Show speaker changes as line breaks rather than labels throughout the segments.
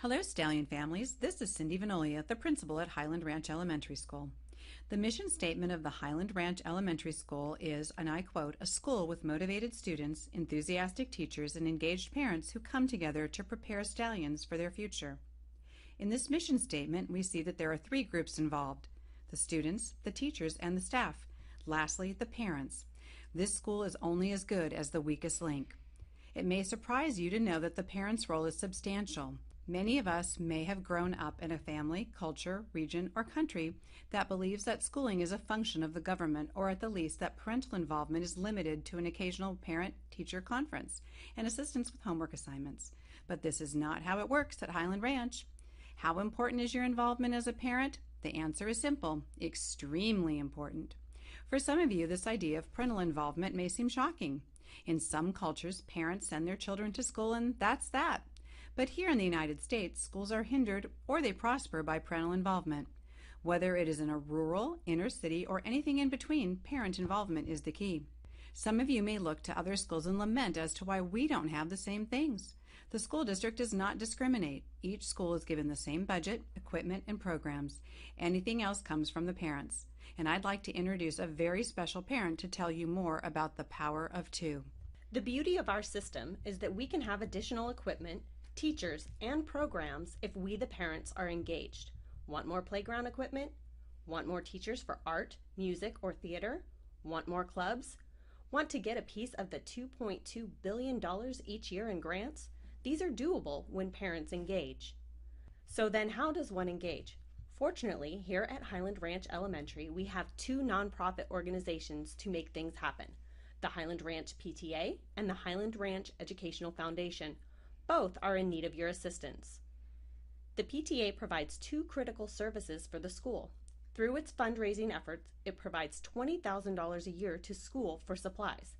Hello, Stallion families. This is Cindy Vanolia, the principal at Highland Ranch Elementary School. The mission statement of the Highland Ranch Elementary School is, and I quote, "a school with motivated students, enthusiastic teachers, and engaged parents who come together to prepare stallions for their future." In this mission statement, we see that there are three groups involved: the students, the teachers, and the staff. Lastly, the parents. This school is only as good as the weakest link. It may surprise you to know that the parents' role is substantial. Many of us may have grown up in a family, culture, region, or country that believes that schooling is a function of the government, or at the least that parental involvement is limited to an occasional parent-teacher conference and assistance with homework assignments. But this is not how it works at Highland Ranch. How important is your involvement as a parent? The answer is simple: extremely important. For some of you, this idea of parental involvement may seem shocking. In some cultures, parents send their children to school and that's that. But here in the United States, schools are hindered or they prosper by parental involvement. Whether it is in a rural, inner city, or anything in between, parent involvement is the key. Some of you may look to other schools and lament as to why we don't have the same things. The school district does not discriminate. Each school is given the same budget, equipment, and programs. Anything else comes from the parents. And I'd like to introduce a very special parent to tell you more about the power of two.
The beauty of our system is that we can have additional equipment, teachers, and programs if we, the parents, are engaged. Want more playground equipment? Want more teachers for art, music, or theater? Want more clubs? Want to get a piece of the $2.2 billion each year in grants? These are doable when parents engage. So then how does one engage? Fortunately, here at Highland Ranch Elementary, we have two nonprofit organizations to make things happen: the Highland Ranch PTA and the Highland Ranch Educational Foundation. Both are in need of your assistance. The PTA provides two critical services for the school. Through its fundraising efforts, it provides $20,000 a year to school for supplies.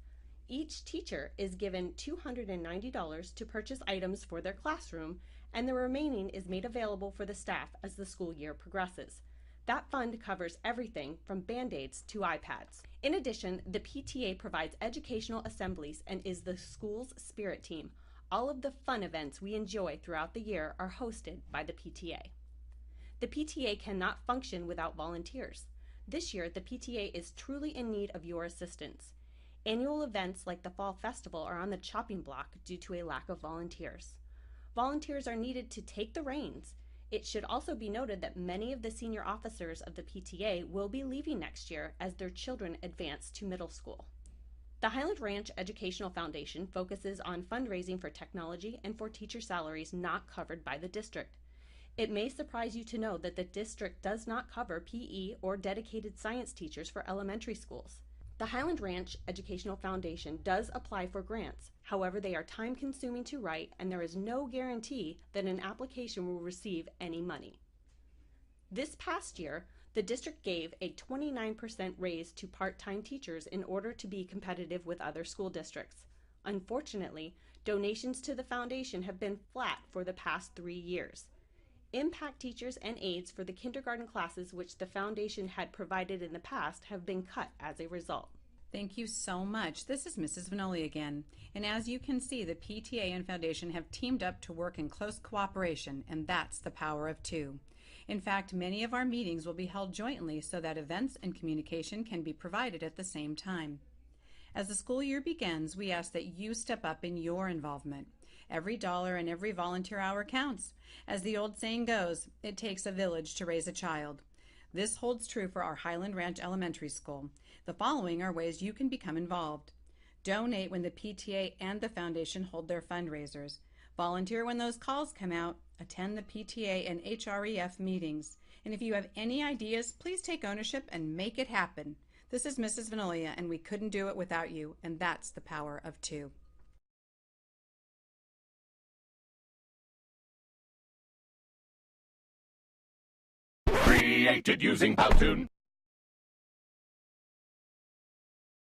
Each teacher is given $290 to purchase items for their classroom, and the remaining is made available for the staff as the school year progresses. That fund covers everything from Band-Aids to iPads. In addition, the PTA provides educational assemblies and is the school's spirit team. All of the fun events we enjoy throughout the year are hosted by the PTA. The PTA cannot function without volunteers. This year, the PTA is truly in need of your assistance. Annual events like the Fall Festival are on the chopping block due to a lack of volunteers. Volunteers are needed to take the reins. It should also be noted that many of the senior officers of the PTA will be leaving next year as their children advance to middle school. The Highland Ranch Educational Foundation focuses on fundraising for technology and for teacher salaries not covered by the district. It may surprise you to know that the district does not cover PE or dedicated science teachers for elementary schools. The Highland Ranch Educational Foundation does apply for grants. However, they are time-consuming to write, and there is no guarantee that an application will receive any money. This past year, the district gave a 29% raise to part-time teachers in order to be competitive with other school districts. Unfortunately, donations to the foundation have been flat for the past 3 years. Impact teachers and aides for the kindergarten classes which the foundation had provided in the past have been cut as a result.
Thank you so much. This is Mrs. Vanoli again. And as you can see, the PTA and Foundation have teamed up to work in close cooperation, and that's the power of two. In fact, many of our meetings will be held jointly so that events and communication can be provided at the same time. As the school year begins, we ask that you step up in your involvement. Every dollar and every volunteer hour counts. As the old saying goes, it takes a village to raise a child. This holds true for our Highland Ranch Elementary School. The following are ways you can become involved. Donate when the PTA and the Foundation hold their fundraisers. Volunteer when those calls come out. Attend the PTA and HREF meetings. And if you have any ideas, please take ownership and make it happen. This is Mrs. Vanolia, and we couldn't do it without you, and that's the power of two.
Created using Powtoon.